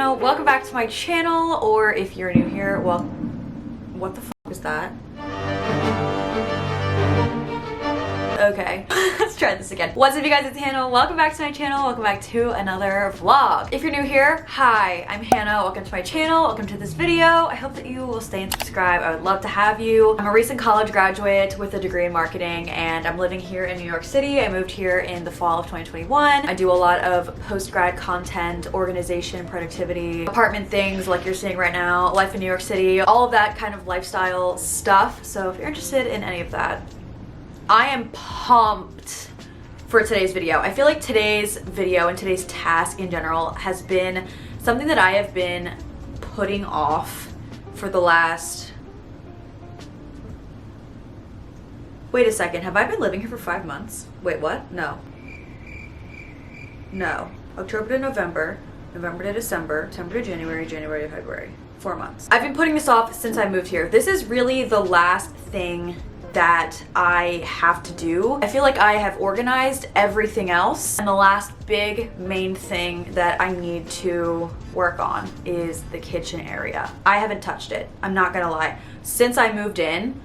Hannah. Welcome back to my channel, or if you're new here, well, what the f was that? Okay, let's try this again. What's up, you guys? It's Hannah. Welcome back to my channel. Welcome back to another vlog. If you're new here, hi, I'm Hannah. Welcome to my channel. Welcome to this video. I hope that you will stay and subscribe. I would love to have you. I'm a recent college graduate with a degree in marketing, and I'm living here in New York City. I moved here in the fall of 2021. I do a lot of post-grad content, organization, productivity, apartment things like you're seeing right now, life in New York City, all of that kind of lifestyle stuff. So if you're interested in any of that, I am pumped for today's video. I feel like today's video and today's task in general has been something that I have been putting off for the last... Wait a second, have I been living here for 5 months? Wait, what? No. No. October to November, November to December, December to January, January to February. 4 months. I've been putting this off since I moved here. This is really the last thing that I have to do. I feel like I have organized everything else, and the last big main thing that I need to work on is the kitchen area. I haven't touched it. I'm not gonna lie. Since I moved in,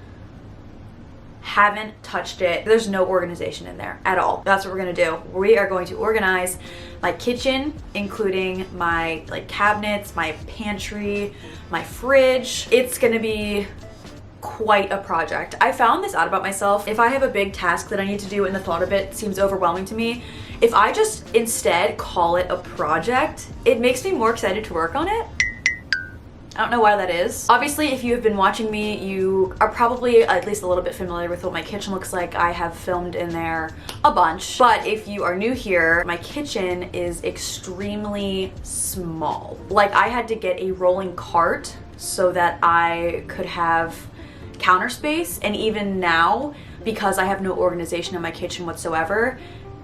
haven't touched it. There's no organization in there at all. That's what we're gonna do. We are going to organize my kitchen, including my cabinets, my pantry, my fridge. It's gonna be quite a project. I found this out about myself. If I have a big task that I need to do and the thought of it seems overwhelming to me, if I just instead call it a project, it makes me more excited to work on it. I don't know why that is. Obviously, if you have been watching me, you are probably at least a little bit familiar with what my kitchen looks like. I have filmed in there a bunch. But if you are new here, my kitchen is extremely small. Like, I had to get a rolling cart so that I could have counter space, and even now, because I have no organization in my kitchen whatsoever,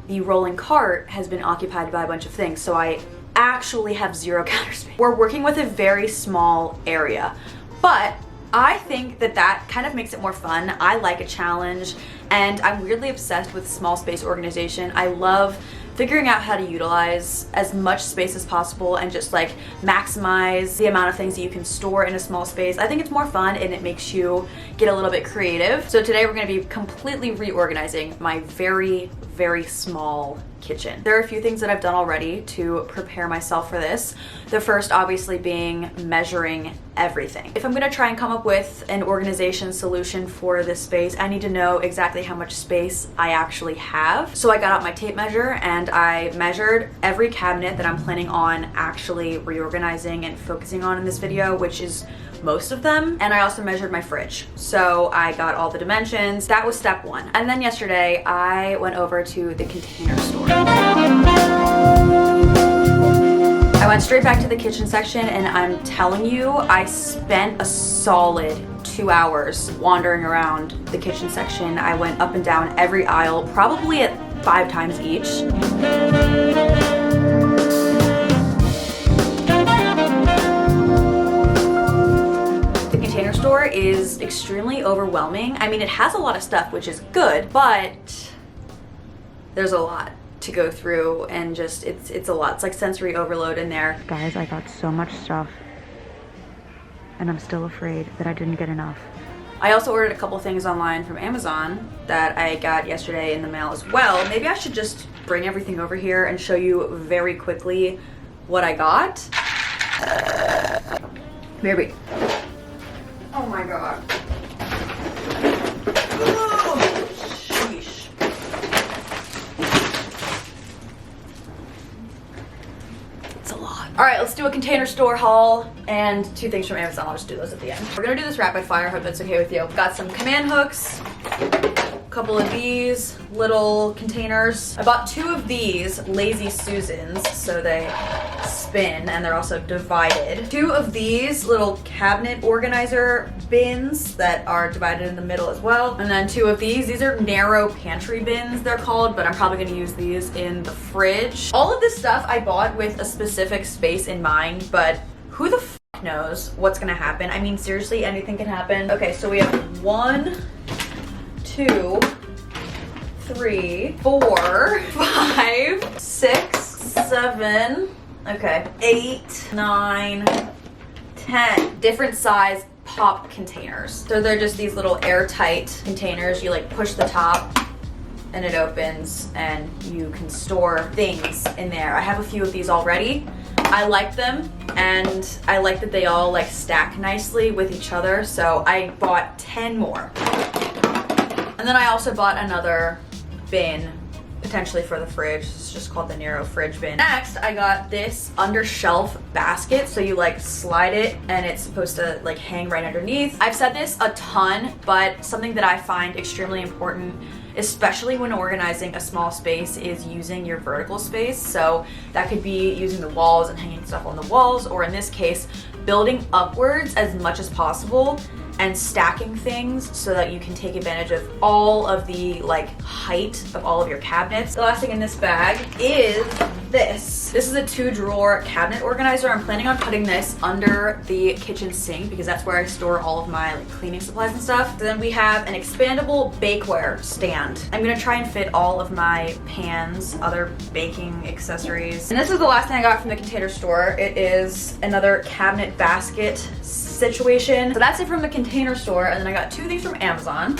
the rolling cart has been occupied by a bunch of things, so I actually have zero counter space. We're working with a very small area, but I think that that kind of makes it more fun. I like a challenge, and I'm weirdly obsessed with small space organization. I love figuring out how to utilize as much space as possible and just like maximize the amount of things that you can store in a small space. I think it's more fun and it makes you get a little bit creative. So today we're going to be completely reorganizing my very small kitchen. There are a few things that I've done already to prepare myself for this. The first obviously being measuring everything. If I'm going to try and come up with an organization solution for this space, I need to know exactly how much space I actually have. So I got out my tape measure and I measured every cabinet that I'm planning on actually reorganizing and focusing on in this video, which is most of them. And I also measured my fridge. So I got all the dimensions. That was step one. And then yesterday I went over to the container store. I went straight back to the kitchen section, and I'm telling you, I spent a solid 2 hours wandering around the kitchen section. I went up and down every aisle, probably at 5 times each. Store is extremely overwhelming. I mean, it has a lot of stuff, which is good, but there's a lot to go through, and just it's a lot. It's like sensory overload in there. Guys, I got so much stuff and I'm still afraid that I didn't get enough. I also ordered a couple things online from Amazon that I got yesterday in the mail as well. Maybe I should just bring everything over here and show you very quickly what I got. Maybe. Oh my god. Oh, sheesh. It's a lot. Alright, let's do a container store haul and 2 things from Amazon. I'll just do those at the end. We're gonna do this rapid fire. Hope that's okay with you. Got some command hooks, a couple of these little containers. I bought 2 of these Lazy Susans, so they spin and they're also divided. 2 of these little cabinet organizer bins that are divided in the middle as well. And then 2 of these are narrow pantry bins, they're called, but I'm probably gonna use these in the fridge. All of this stuff I bought with a specific space in mind, but who the f knows what's gonna happen? I mean, seriously, anything can happen. Okay, so we have 1, 2, 3, 4, 5, 6, 7, Okay, 8, 9, 10 different size pop containers. So they're just these little airtight containers. You like push the top and it opens and you can store things in there. I have a few of these already. I like them and I like that they all like stack nicely with each other. So I bought 10 more. And then I also bought another bin, potentially for the fridge. It's just called the Nero fridge bin. Next, I got this under shelf basket. So you like slide it and it's supposed to like hang right underneath. I've said this a ton, but something that I find extremely important, especially when organizing a small space, is using your vertical space. So that could be using the walls and hanging stuff on the walls, or in this case, building upwards as much as possible and stacking things so that you can take advantage of all of the like height of all of your cabinets. The last thing in this bag is this. This is a 2-drawer cabinet organizer. I'm planning on putting this under the kitchen sink because that's where I store all of my like cleaning supplies and stuff. Then we have an expandable bakeware stand. I'm gonna try and fit all of my pans, other baking accessories. And this is the last thing I got from the Container Store. It is another cabinet basket situation. So that's it from the Container Store, and then I got 2 of these from Amazon.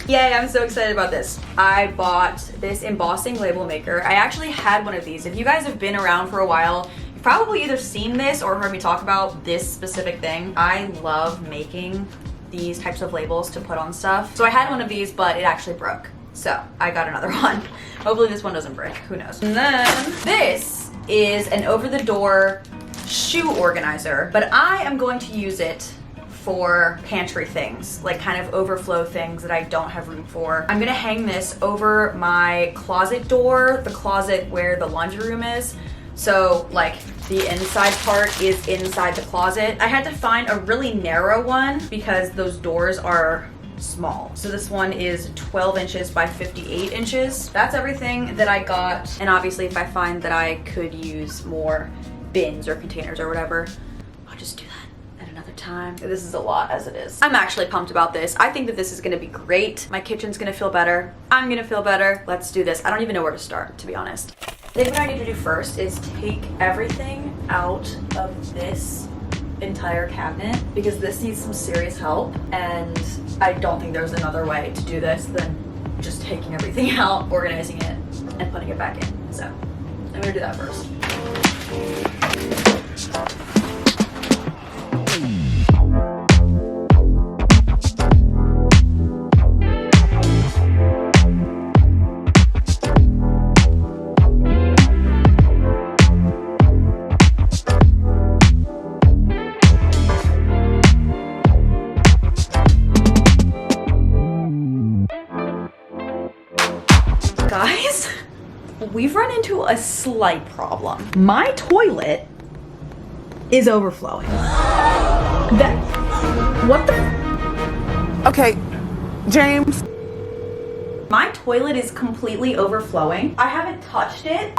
Yay, I'm so excited about this. I bought this embossing label maker. I actually had one of these. If you guys have been around for a while, you've probably either seen this or heard me talk about this specific thing. I love making these types of labels to put on stuff. So I had one of these, but it actually broke. So I got another one. Hopefully this one doesn't break, who knows. And then this is an over-the-door shoe organizer, but I am going to use it for pantry things, like kind of overflow things that I don't have room for. I'm gonna hang this over my closet door, the closet where the laundry room is. So like the inside part is inside the closet. I had to find a really narrow one because those doors are small. So this one is 12 inches by 58 inches. That's everything that I got. And obviously if I find that I could use more bins or containers or whatever, I'll just do that at another time. This is a lot as it is. I'm actually pumped about this. I think that this is gonna be great. My kitchen's gonna feel better. I'm gonna feel better. Let's do this. I don't even know where to start, to be honest. I think what I need to do first is take everything out of this entire cabinet because this needs some serious help, and I don't think there's another way to do this than just taking everything out, organizing it, and putting it back in. So I'm gonna do that first. Guys, we've run into a slight problem. My toilet is overflowing. What the? Okay, James. My toilet is completely overflowing. I haven't touched it.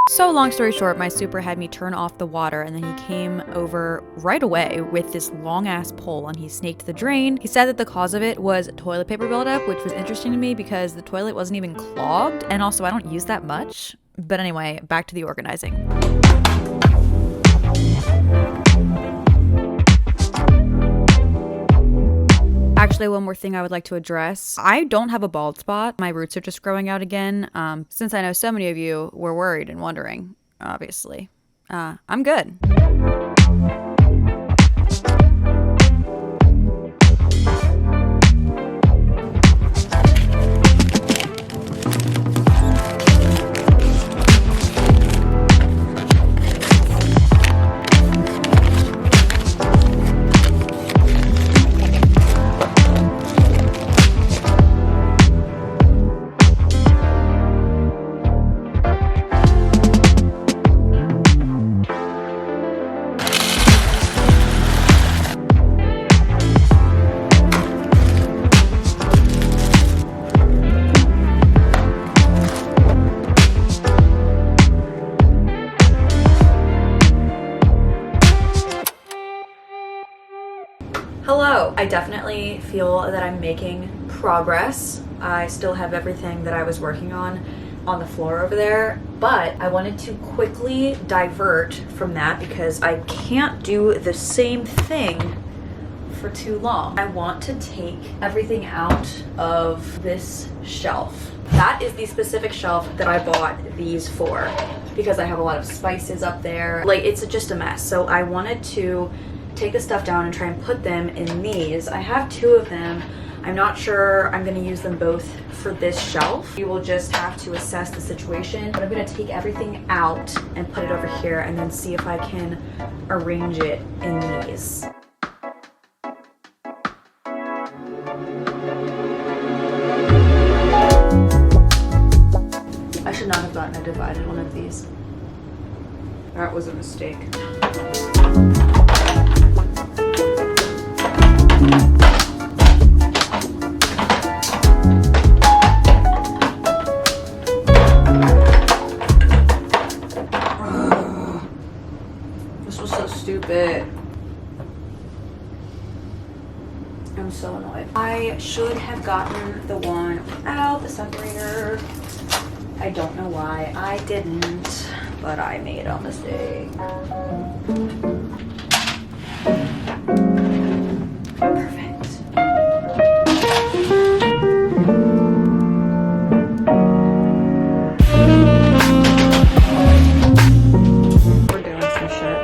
So long story short, my super had me turn off the water, and then he came over right away with this long ass pole and he snaked the drain. He said that the cause of it was toilet paper buildup, which was interesting to me because the toilet wasn't even clogged, and also I don't use that much. But anyway, back to the organizing. Actually, one more thing I would like to address. I don't have a bald spot. My roots are just growing out again. Since I know so many of you were worried and wondering, obviously. I'm good. Hello. I definitely feel that I'm making progress. I still have everything that I was working on on the floor over there, but I wanted to quickly divert from that because I can't do the same thing for too long. I want to take everything out of this shelf. That is the specific shelf that I bought these for because I have a lot of spices up there. Like, it's just a mess. So I wanted to take the stuff down and try and put them in these. I have 2 of them. I'm not sure I'm gonna use them both for this shelf. You will just have to assess the situation. But I'm gonna take everything out and put it over here and then see if I can arrange it in these. I should not have gotten a divided one of these. That was a mistake. This was so stupid. I'm so annoyed. I should have gotten the one without the separator. I don't know why I didn't, but I made a mistake. Perfect. We're doing some shit.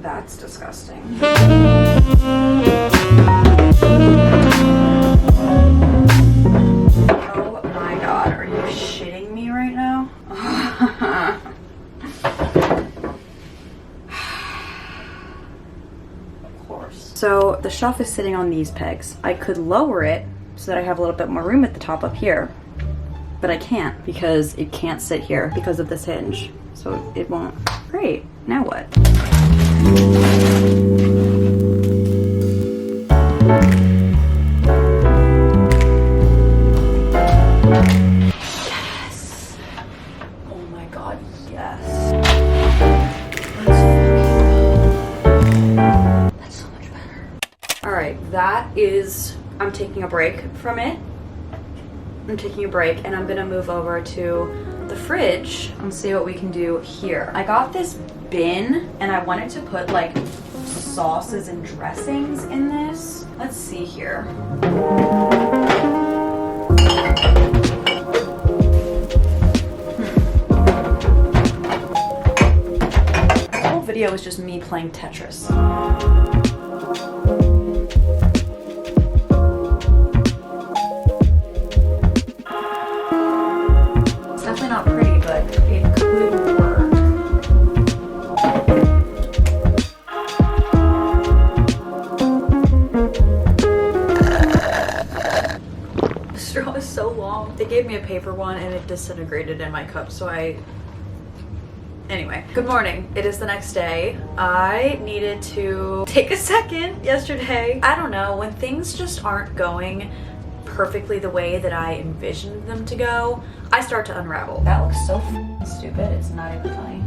That's disgusting. So the shelf is sitting on these pegs. I could lower it so that I have a little bit more room at the top up here, but I can't because it can't sit here because of this hinge. So it won't. Great, now what? Yes! Oh my God, yes. That is, I'm taking a break from it. I'm taking a break and I'm gonna move over to the fridge and see what we can do here. I got this bin and I wanted to put like sauces and dressings in this. Let's see here. The whole video is just me playing Tetris. Not pretty, but it could work. The straw is so long. They gave me a paper one and it disintegrated in my cup, so Anyway, good morning. It is the next day. I needed to take a second yesterday. I don't know, when things just aren't going perfectly the way that I envisioned them to go, I start to unravel. That looks so stupid, it's not even funny.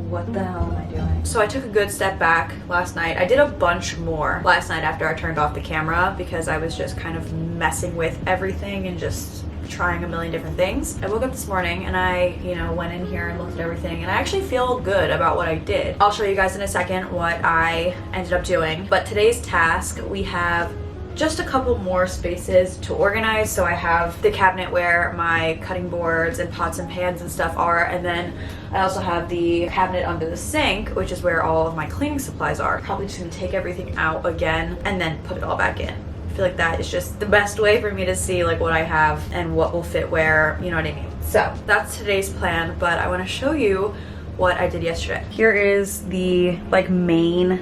What the hell am I doing? So I took a good step back last night. I did a bunch more last night after I turned off the camera because I was just kind of messing with everything and just trying a million different things. I woke up this morning and I, went in here and looked at everything and I actually feel good about what I did. I'll show you guys in a second what I ended up doing. But today's task, we have just a couple more spaces to organize. So I have the cabinet where my cutting boards and pots and pans and stuff are, and then I also have the cabinet under the sink, which is where all of my cleaning supplies are. Probably just gonna take everything out again and then put it all back in. I feel like that is just the best way for me to see like what I have and what will fit where, you know what I mean? So that's today's plan, but I wanna show you what I did yesterday. Here is the main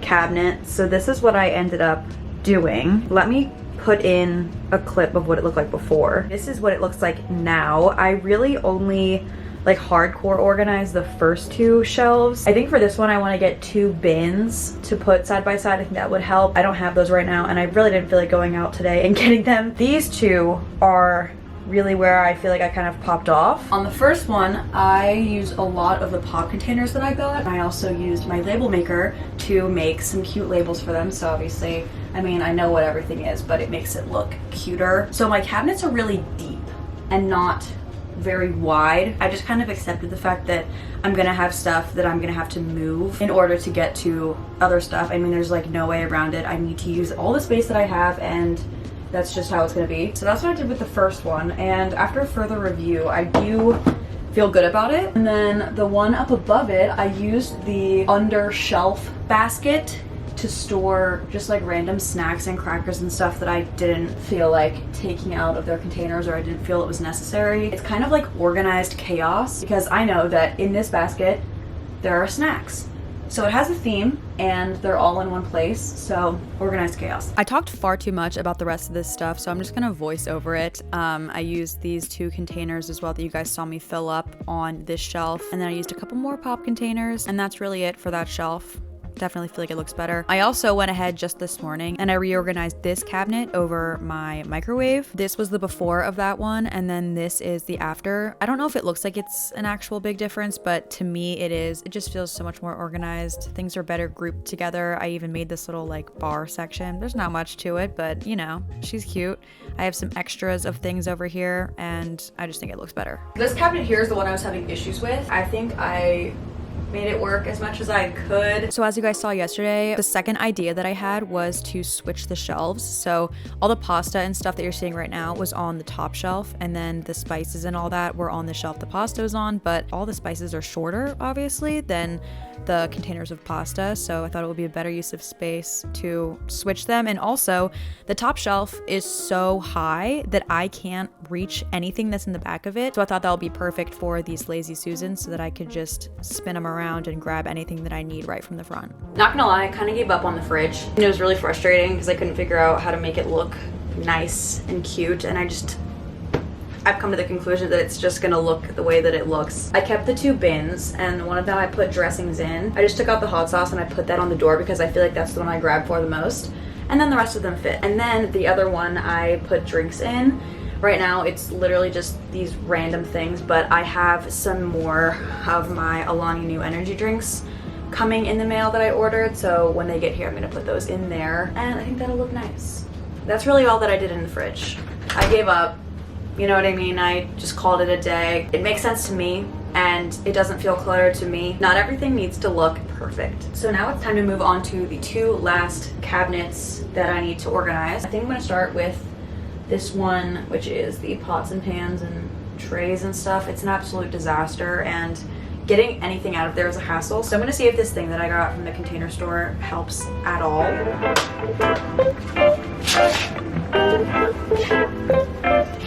cabinet. So this is what I ended up doing. Let me put in a clip of what it looked like before. This is what it looks like now. I really only hardcore organize the first 2 shelves. I think for this one I want to get 2 bins to put side by side. I think that would help. I don't have those right now and I really didn't feel like going out today and getting them. These 2 are really where I feel like I kind of popped off. On the first one, I used a lot of the pop containers that I got. I also used my label maker to make some cute labels for them. So obviously, I mean, I know what everything is, but it makes it look cuter. So my cabinets are really deep and not very wide. I just kind of accepted the fact that I'm gonna have stuff that I'm gonna have to move in order to get to other stuff. I mean, there's like no way around it. I need to use all the space that I have, and that's just how it's gonna be. So that's what I did with the first one, and after further review, I do feel good about it. And then the one up above it, I used the under shelf basket to store just like random snacks and crackers and stuff that I didn't feel like taking out of their containers, or I didn't feel it was necessary. It's kind of like organized chaos, because I know that in this basket there are snacks. So it has a theme and they're all in one place, so organized chaos. I talked far too much about the rest of this stuff, so I'm just gonna voice over it. I used these 2 containers as well that you guys saw me fill up on this shelf, and then I used a couple more pop containers, and that's really it for that shelf. Definitely feel like it looks better. I also went ahead just this morning and I reorganized this cabinet over my microwave. This was the before of that one, and then this is the after. I don't know if it looks like it's an actual big difference, but to me it is. It just feels so much more organized. Things are better grouped together. I even made this little like bar section. There's not much to it, but you know, she's cute. I have some extras of things over here, and I just think it looks better. This cabinet here is the one I was having issues with. I think I made it work as much as I could. So as you guys saw yesterday, the second idea that I had was to switch the shelves. So all the pasta and stuff that you're seeing right now was on the top shelf, and then the spices and all that were on the shelf the pasta was on, but all the spices are shorter, obviously, than the containers of pasta, so I thought it would be a better use of space to switch them. And also, the top shelf is so high that I can't reach anything that's in the back of it, so I thought that would be perfect for these Lazy Susans, so that I could just spin them around and grab anything that I need right from the front. Not gonna lie, I kind of gave up on the fridge. It was really frustrating because I couldn't figure out how to make it look nice and cute, and I've come to the conclusion that it's just gonna look the way that it looks. I kept the 2 bins, and one of them I put dressings in. I just took out the hot sauce and I put that on the door because I feel like that's the one I grab for the most. And then the rest of them fit. And then the other one I put drinks in. Right now it's literally just these random things, but I have some more of my Alani New energy drinks coming in the mail that I ordered. So when they get here, I'm gonna put those in there, and I think that'll look nice. That's really all that I did in the fridge. I gave up. You know what I mean? I just called it a day. It makes sense to me, and it doesn't feel cluttered to me. Not everything needs to look perfect. So now it's time to move on to the 2 last cabinets that I need to organize. I think I'm gonna start with this one, which is the pots and pans and trays and stuff. It's an absolute disaster, and getting anything out of there is a hassle. So I'm gonna see if this thing that I got from the container store helps at all. I'm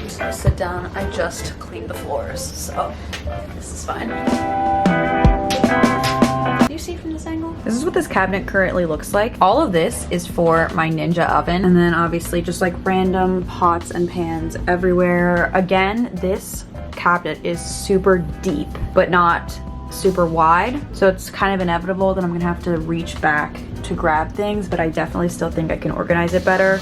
just gonna sit down. I just cleaned the floors, so this is fine. Do you see from this angle? This is what this cabinet currently looks like. All of this is for my Ninja oven, and then obviously just like random pots and pans everywhere. Again, this cabinet is super deep, but not super wide, so it's kind of inevitable that I'm gonna have to reach back to grab things, but I definitely still think I can organize it better.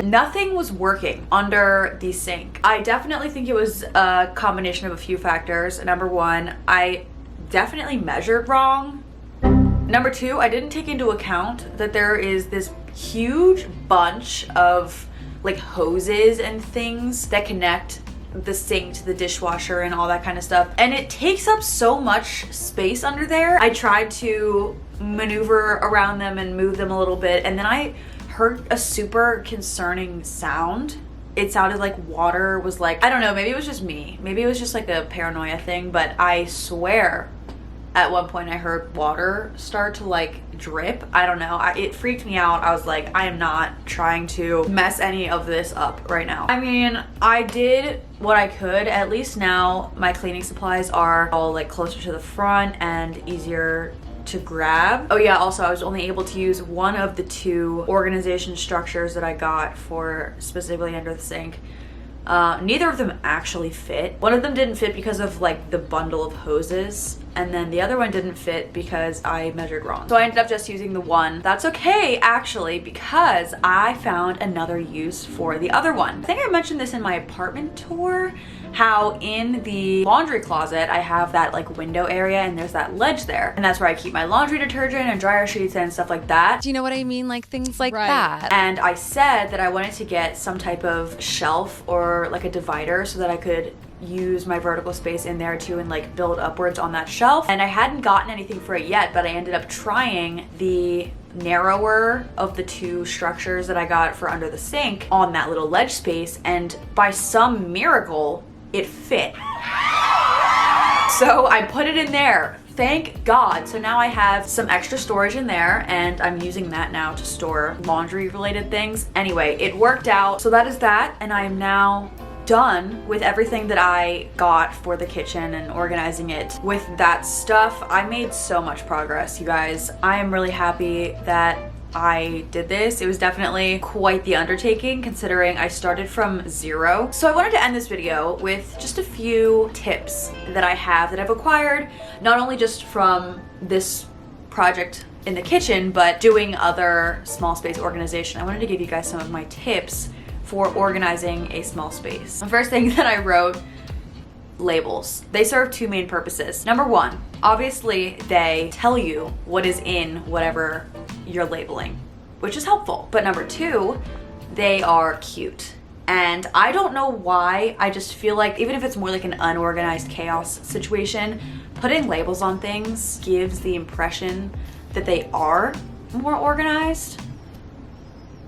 Nothing was working under the sink. I definitely think it was a combination of a few factors. Number 1, I definitely measured wrong. Number 2, I didn't take into account that there is this huge bunch of like hoses and things that connect the sink to the dishwasher and all that kind of stuff, and it takes up so much space under there. I tried to maneuver around them and move them a little bit, and then I heard a super concerning sound. It sounded like water was like, I don't know, maybe it was just me, maybe it was just like a paranoia thing, but I swear at one point I heard water start to like drip. I don't know, it freaked me out. I was like, I am not trying to mess any of this up right now. I mean, I did what I could. At least now my cleaning supplies are all like closer to the front and easier to grab. Oh yeah, also I was only able to use one of the 2 organization structures that I got for specifically under the sink. Neither of them actually fit. One of them didn't fit because of like the bundle of hoses, and then the other one didn't fit because I measured wrong. So I ended up just using the one. That's okay actually, because I found another use for the other one. I think I mentioned this in my apartment tour, how in the laundry closet I have that like window area and there's that ledge there, and that's where I keep my laundry detergent and dryer sheets and stuff like that. Do you know what I mean? Like things like that. And I said that I wanted to get some type of shelf or like a divider so that I could use my vertical space in there too and like build upwards on that shelf. And I hadn't gotten anything for it yet, but I ended up trying the narrower of the 2 structures that I got for under the sink on that little ledge space, and by some miracle it fit. So I put it in there. Thank God. So now I have some extra storage in there, and I'm using that now to store laundry related things. Anyway, it worked out. So that is that, and I am now done with everything that I got for the kitchen and organizing it. With that stuff, I made so much progress, you guys. I am really happy that I did this. It was definitely quite the undertaking considering I started from 0. So I wanted to end this video with just a few tips that I have that I've acquired, not only just from this project in the kitchen, but doing other small space organization. I wanted to give you guys some of my tips for organizing a small space. The first thing that I wrote, labels. They serve 2 main purposes. Number 1, obviously they tell you what is in whatever you're labeling, which is helpful. But number 2, they are cute. And I don't know why, I just feel like even if it's more like an unorganized chaos situation, putting labels on things gives the impression that they are more organized.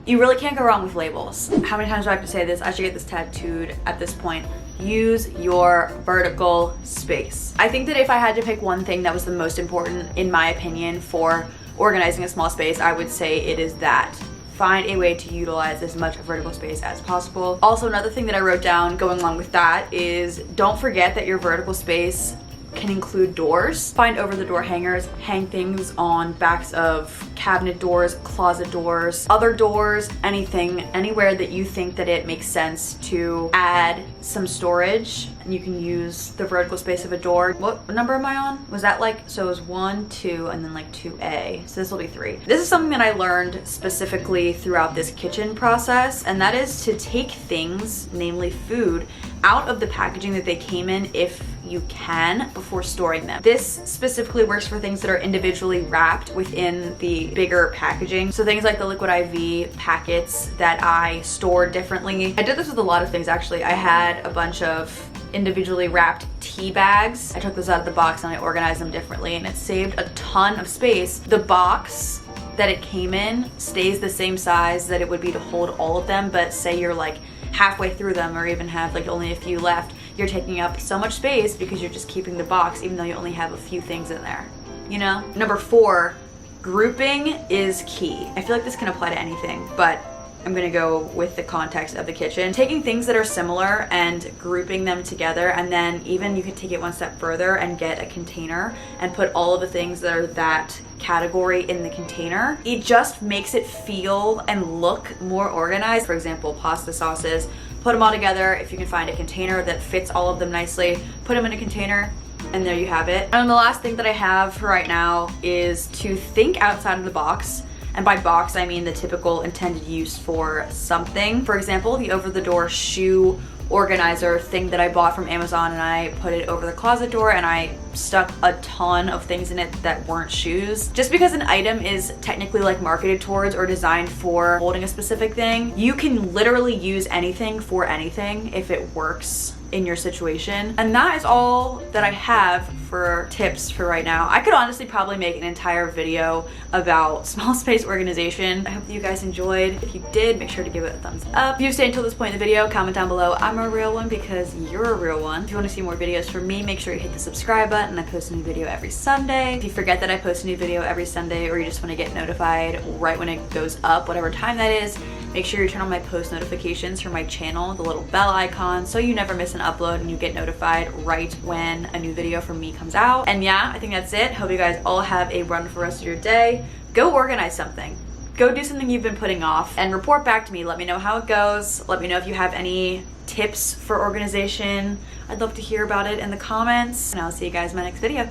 You really can't go wrong with labels. How many times do I have to say this? I should get this tattooed at this point. Use your vertical space. I think that if I had to pick one thing that was the most important, in my opinion, for organizing a small space, I would say it is that. Find a way to utilize as much vertical space as possible. Also, another thing that I wrote down going along with that is don't forget that your vertical space can include doors. Find over the door hangers, hang things on backs of cabinet doors, closet doors, other doors, anything, anywhere that you think that it makes sense to add some storage. And you can use the vertical space of a door. What number am I on? Was that like, so it was 1, 2, and then like 2A. So this will be 3. This is something that I learned specifically throughout this kitchen process, and that is to take things, namely food, out of the packaging that they came in if you can before storing them. This specifically works for things that are individually wrapped within the bigger packaging. So things like the liquid IV packets that I store differently. I did this with a lot of things actually. I had a bunch of individually wrapped tea bags. I took those out of the box and I organized them differently, and it saved a ton of space. The box that it came in stays the same size that it would be to hold all of them, but say you're like halfway through them or even have like only a few left, you're taking up so much space because you're just keeping the box even though you only have a few things in there, you know? Number 4, grouping is key. I feel like this can apply to anything, but I'm gonna go with the context of the kitchen. Taking things that are similar and grouping them together, and then even you could take it one step further and get a container and put all of the things that are that category in the container. It just makes it feel and look more organized. For example, pasta sauces, put them all together. If you can find a container that fits all of them nicely, put them in a container, and there you have it. And the last thing that I have for right now is to think outside of the box. And by box, I mean the typical intended use for something. For example, the over-the-door shoe organizer thing that I bought from Amazon, and I put it over the closet door, and I stuck a ton of things in it that weren't shoes. Just because an item is technically like marketed towards or designed for holding a specific thing, you can literally use anything for anything if it works in your situation. And that is all that I have for tips for right now. I could honestly probably make an entire video about small space organization. I hope that you guys enjoyed. If you did, make sure to give it a thumbs up. If you stayed until this point in the video, comment down below I'm a real one because you're a real one. If you want to see more videos from me, make sure you hit the subscribe button. I post a new video every Sunday. If you forget that I post a new video every Sunday, or you just want to get notified right when it goes up, whatever time that is, make sure you turn on my post notifications for my channel, the little bell icon, so you never miss an upload and you get notified right when a new video from me comes out. And yeah, I think that's it. Hope you guys all have a wonderful rest of your day. Go organize something. Go do something you've been putting off and report back to me. Let me know how it goes. Let me know if you have any tips for organization. I'd love to hear about it in the comments, and I'll see you guys in my next video.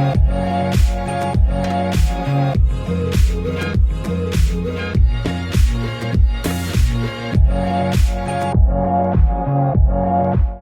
Bye.